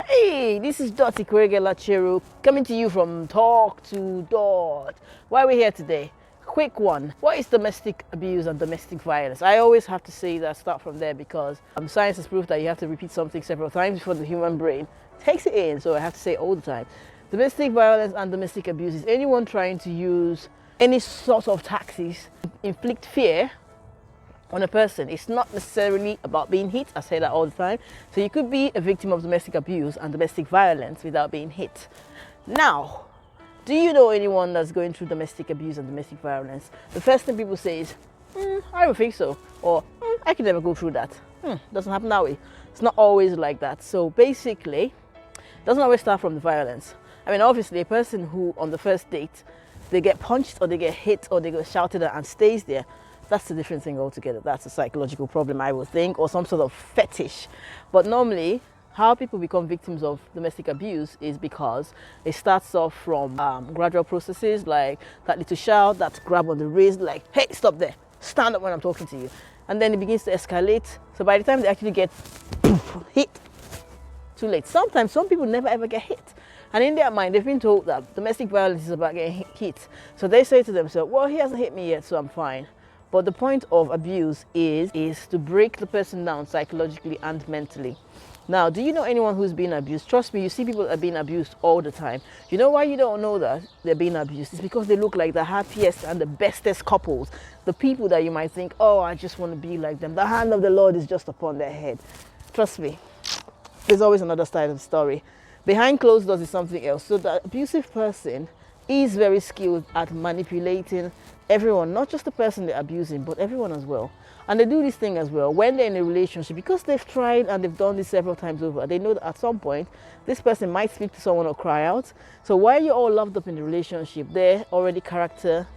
Hey, this is Dottie Lachero coming to you from Talk to Dot. Why are we here today? Quick one. What is domestic abuse and domestic violence? I always have to say that, start from there, because science has proved that you have to repeat something several times before the human brain takes it in. So I have to say it all the time. Domestic violence and domestic abuse is anyone trying to use any sort of tactics to inflict fear on a person. It's not necessarily about being hit. I say that all the time. So you could be a victim of domestic abuse and domestic violence without being hit. Now, do you know anyone that's going through domestic abuse and domestic violence? The first thing people say is, I don't think so, or I can never go through that. Doesn't happen that way. It's not always like that. So basically, it doesn't always start from the violence. I mean, obviously, a person who on the first date, they get punched or they get hit or they get shouted at and stays there, that's a different thing altogether. That's a psychological problem, I would think, or some sort of fetish. But normally, how people become victims of domestic abuse is because it starts off from gradual processes, like that little shout, that grab on the wrist, like, hey, stop there, stand up when I'm talking to you. And then it begins to escalate. So by the time they actually get hit, too late. Sometimes some people never ever get hit. And in their mind, they've been told that domestic violence is about getting hit. So they say to themselves, well, he hasn't hit me yet, so I'm fine. But the point of abuse is to break the person down psychologically and mentally. Now, do you know anyone who's been abused? Trust me, you see people that are being abused all the time. You know why you don't know that they're being abused? It's because they look like the happiest and the bestest couples. The people that you might think, oh, I just want to be like them. The hand of the Lord is just upon their head. Trust me, there's always another side of the story. Behind closed doors is something else. So the abusive person is very skilled at manipulating everyone, not just the person they're abusing, but everyone as well. And they do this thing as well when they're in a relationship, because they've tried and they've done this several times over. They know that at some point this person might speak to someone or cry out. So while you're all loved up in the relationship, they're already character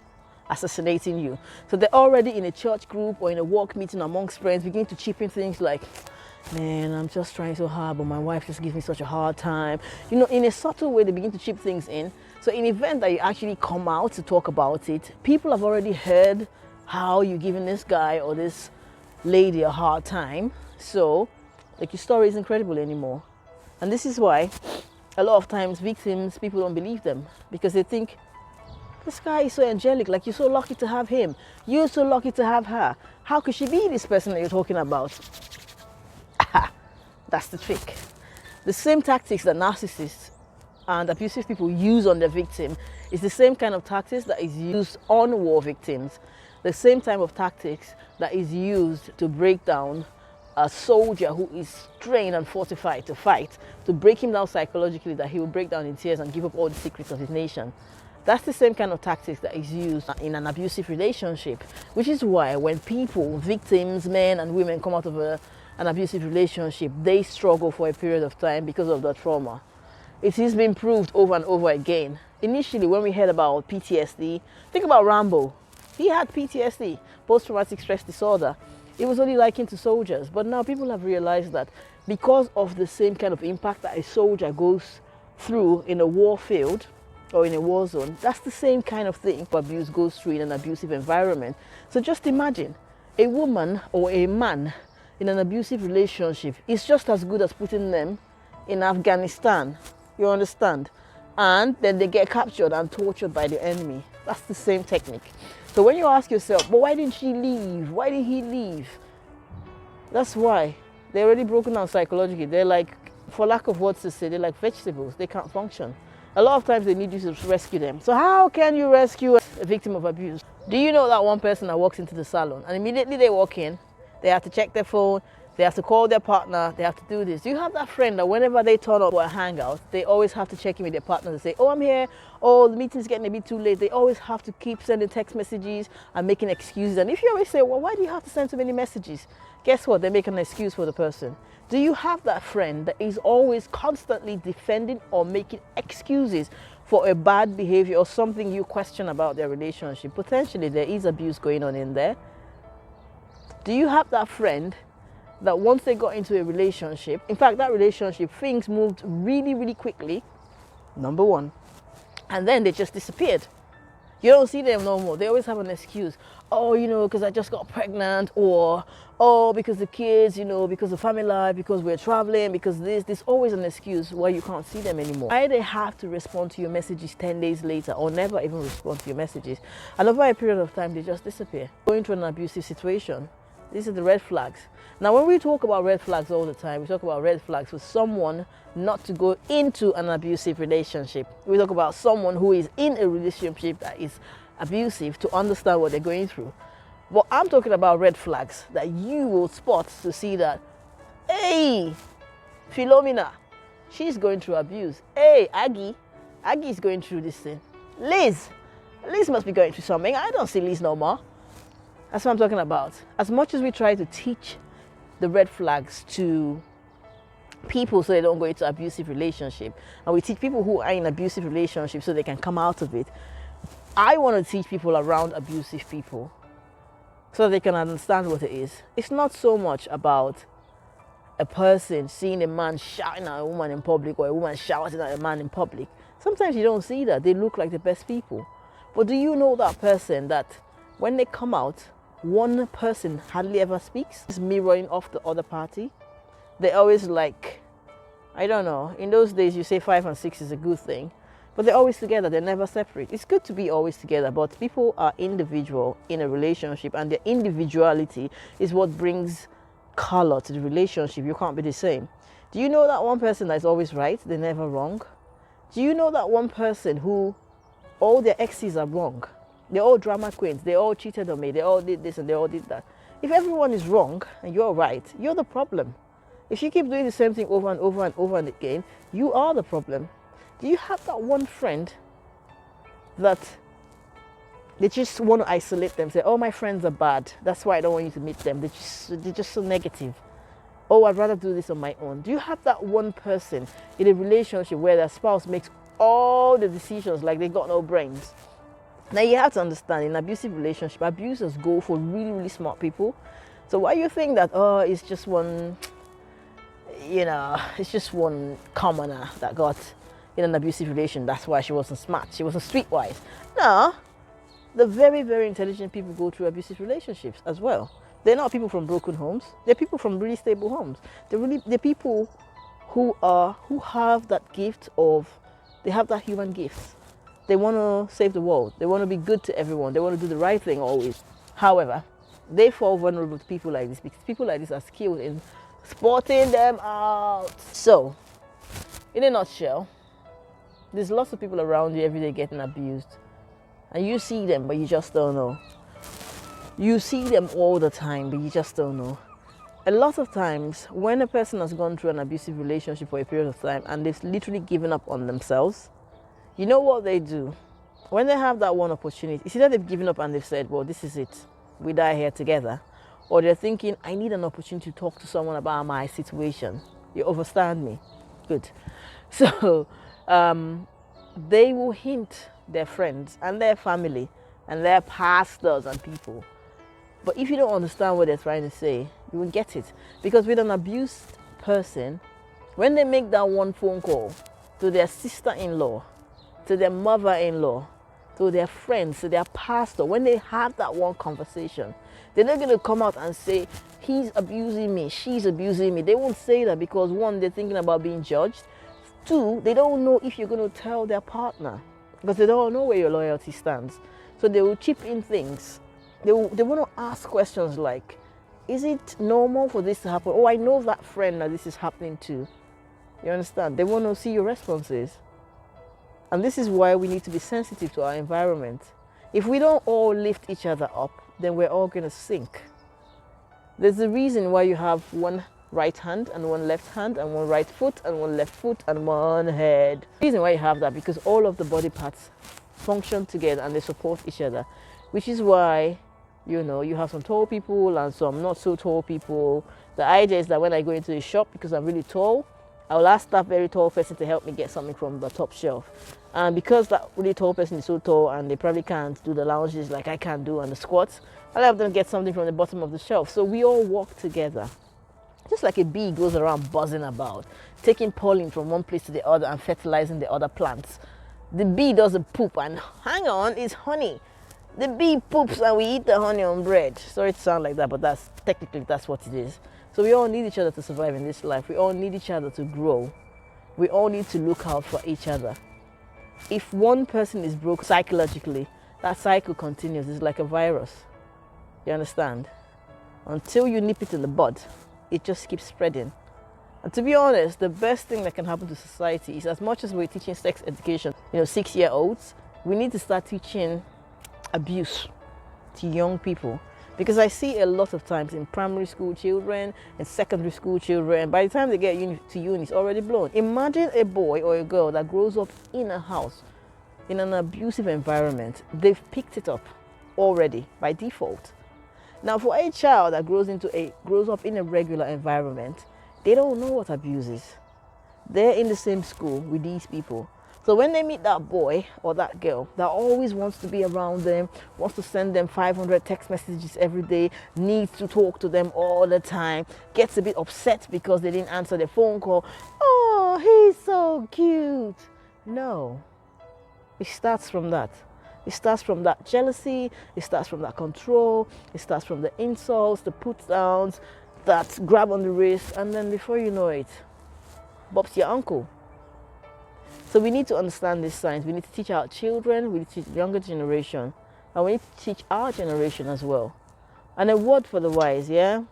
assassinating you. So they're already in a church group or in a work meeting amongst friends, begin to chip in things like, man, I'm just trying so hard, but my wife just gives me such a hard time. You know, in a subtle way, they begin to chip things in. So in the event that you actually come out to talk about it, people have already heard how you're giving this guy or this lady a hard time. So, like, your story isn't credible anymore. And this is why a lot of times victims, people don't believe them, because they think, this guy is so angelic, like, you're so lucky to have him. You're so lucky to have her. How could she be this person that you're talking about? That's the trick. The same tactics that narcissists and abusive people use on their victim is the same kind of tactics that is used on war victims. The same type of tactics that is used to break down a soldier who is trained and fortified to fight, to break him down psychologically, that he will break down in tears and give up all the secrets of his nation. That's the same kind of tactics that is used in an abusive relationship, which is why when people, victims, men and women, come out of an abusive relationship, they struggle for a period of time because of the trauma. It has been proved over and over again. Initially, when we heard about PTSD, think about Rambo. He had PTSD, post-traumatic stress disorder. It was only likened to soldiers. But now people have realized that because of the same kind of impact that a soldier goes through in a war field or in a war zone, that's the same kind of thing abuse goes through in an abusive environment. So just imagine a woman or a man in an abusive relationship is just as good as putting them in Afghanistan. You understand? And then they get captured and tortured by the enemy. That's the same technique. So when you ask yourself, but why didn't she leave? Why did he leave? That's why. They're already broken down psychologically. They're like, for lack of words to say, they're like vegetables. They can't function. A lot of times they need you to rescue them. So how can you rescue a victim of abuse? Do you know that one person that walks into the salon and immediately they walk in, they have to check their phone, they have to call their partner, they have to do this. You have that friend that whenever they turn up for a hangout, they always have to check in with their partner and say, oh, I'm here, oh, the meeting's getting a bit too late. They always have to keep sending text messages and making excuses. And if you always say, well, why do you have to send so many messages? Guess what? They make an excuse for the person. Do you have that friend that is always constantly defending or making excuses for a bad behavior or something you question about their relationship? Potentially there is abuse going on in there. Do you have that friend that once they got into a relationship, in fact, that relationship, things moved really, really quickly, number one, and then they just disappeared? You don't see them no more. They always have an excuse. Oh, you know, because I just got pregnant, or oh, because the kids, you know, because of family life, because we're traveling, because this. There's always an excuse why you can't see them anymore. Either they have to respond to your messages 10 days later or never even respond to your messages. And over a period of time, they just disappear. Going through an abusive situation, these are the red flags. Now, when we talk about red flags all the time, we talk about red flags for someone not to go into an abusive relationship. We talk about someone who is in a relationship that is abusive to understand what they're going through. But I'm talking about red flags that you will spot to see that, hey, Philomena, she's going through abuse. Hey, Aggie's going through this thing. Liz must be going through something. I don't see Liz no more. That's what I'm talking about. As much as we try to teach the red flags to people so they don't go into abusive relationship, and we teach people who are in abusive relationships so they can come out of it, I want to teach people around abusive people so they can understand what it is. It's not so much about a person seeing a man shouting at a woman in public or a woman shouting at a man in public. Sometimes you don't see that. They look like the best people. But do you know that person that when they come out, one person hardly ever speaks? It's mirroring off the other party. They're always like, I don't know, in those days you say 5 and 6 is a good thing, but they're always together, they're never separate. It's good to be always together, but people are individual in a relationship, and their individuality is what brings color to the relationship. You can't be the same. Do you know that one person that is always right, they're never wrong? Do you know that one person who all their exes are wrong? They're all drama queens, they all cheated on me, they all did this and they all did that. If everyone is wrong and you're right, you're the problem. If you keep doing the same thing over and over and over and again, you are the problem. Do you have that one friend that they just want to isolate them, say, oh, my friends are bad, that's why I don't want you to meet them, they're just so negative. Oh, I'd rather do this on my own. Do you have that one person in a relationship where their spouse makes all the decisions like they got no brains? Now, you have to understand, in an abusive relationship, abusers go for really, really smart people. So why you think that, oh, it's just one, you know, it's just one commoner that got in an abusive relation, that's why she wasn't smart, she wasn't streetwise? No, the very, very intelligent people go through abusive relationships as well. They're not people from broken homes, they're people from really stable homes. They're people who have that gift of, they have that human gift. They want to save the world. They want to be good to everyone. They want to do the right thing always. However, they fall vulnerable to people like this because people like this are skilled in spotting them out. So, in a nutshell, there's lots of people around you every day getting abused. And you see them, but you just don't know. You see them all the time, but you just don't know. A lot of times, when a person has gone through an abusive relationship for a period of time and they've literally given up on themselves, you know what they do? When they have that one opportunity, it's either they've given up and they've said, well, this is it, we die here together. Or they're thinking, I need an opportunity to talk to someone about my situation. You understand me? Good. So they will hint their friends and their family and their pastors and people. But if you don't understand what they're trying to say, you won't get it. Because with an abused person, when they make that one phone call to their sister-in-law, to their mother-in-law, to their friends, to their pastor, when they have that one conversation, they're not going to come out and say, he's abusing me, she's abusing me. They won't say that because, one, they're thinking about being judged. Two, they don't know if you're going to tell their partner because they don't know where your loyalty stands. So they will chip in things. They want to ask questions like, is it normal for this to happen? Oh, I know that friend that this is happening to. You understand? They want to see your responses. And this is why we need to be sensitive to our environment. If we don't all lift each other up, then we're all going to sink. There's a reason why you have one right hand and one left hand and one right foot and one left foot and one head. The reason why you have that, because all of the body parts function together and they support each other, which is why, you know, you have some tall people and some not so tall people. The idea is that when I go into a shop, because I'm really tall, I will ask that very tall person to help me get something from the top shelf. And because that really tall person is so tall and they probably can't do the lunges like I can do and the squats, I'll have them get something from the bottom of the shelf. So we all walk together. Just like a bee goes around buzzing about, taking pollen from one place to the other and fertilizing the other plants. The bee doesn't poop and hang on, it's honey. The bee poops and we eat the honey on bread. Sorry to sound like that, but that's what it is. So we all need each other to survive in this life. We all need each other to grow. We all need to look out for each other. If one person is broke psychologically, that cycle continues. It's like a virus. You understand? Until you nip it in the bud, it just keeps spreading. And to be honest, the best thing that can happen to society is, as much as we're teaching sex education, 6-year-olds, we need to start teaching abuse to young people. Because I see a lot of times in primary school children and secondary school children, by the time they get to uni, it's already blown. Imagine a boy or a girl that grows up in a house, in an abusive environment. They've picked it up already by default. Now, for a child that grows up in a regular environment, they don't know what abuse is. They're in the same school with these people. So when they meet that boy or that girl that always wants to be around them, wants to send them 500 text messages every day, needs to talk to them all the time, gets a bit upset because they didn't answer their phone call. Oh, he's so cute. No, it starts from that. It starts from that jealousy. It starts from that control. It starts from the insults, the put downs, that grab on the wrist, and then before you know it, Bob's your uncle. So we need to understand these signs. We need to teach our children, we need to teach the younger generation, and we need to teach our generation as well. And a word for the wise, yeah?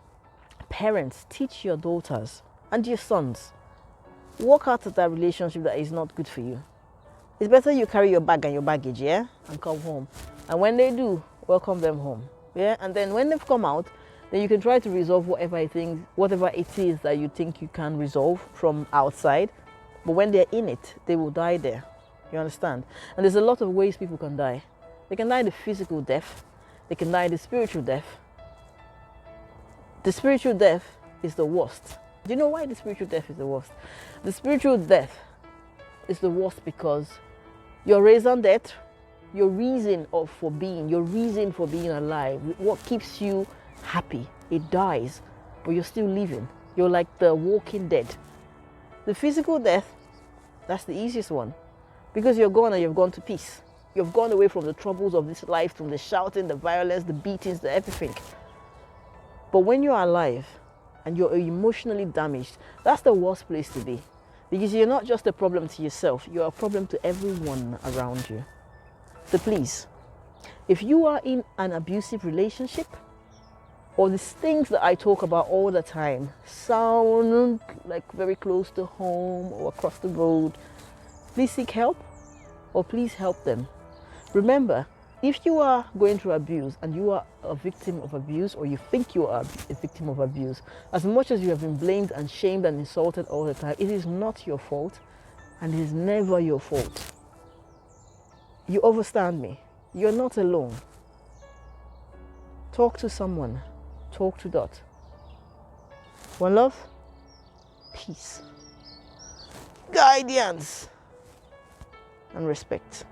Parents, teach your daughters and your sons. Walk out of that relationship that is not good for you. It's better you carry your bag and your baggage, yeah? And come home. And when they do, welcome them home, yeah? And then when they've come out, then you can try to resolve whatever it is that you think you can resolve from outside. But when they're in it, they will die there. You understand? And there's a lot of ways people can die. They can die the physical death. They can die the spiritual death. The spiritual death is the worst. Do you know why the spiritual death is the worst? The spiritual death is the worst because your raison d'etre, your reason for being alive, what keeps you happy, it dies, but you're still living. You're like the walking dead. The physical death, that's the easiest one, because you're gone and you've gone to peace. You've gone away from the troubles of this life, from the shouting, the violence, the beatings, the everything. But when you're alive and you're emotionally damaged, that's the worst place to be, because you're not just a problem to yourself, you're a problem to everyone around you. So please, if you are in an abusive relationship, or these things that I talk about all the time sound like very close to home or across the road, please seek help, or please help them. Remember, if you are going through abuse and you are a victim of abuse, or you think you are a victim of abuse, as much as you have been blamed and shamed and insulted all the time, it is not your fault, and it is never your fault. You understand me? You're not alone. Talk to someone. Talk to Dot. One love, peace, guidance, and respect.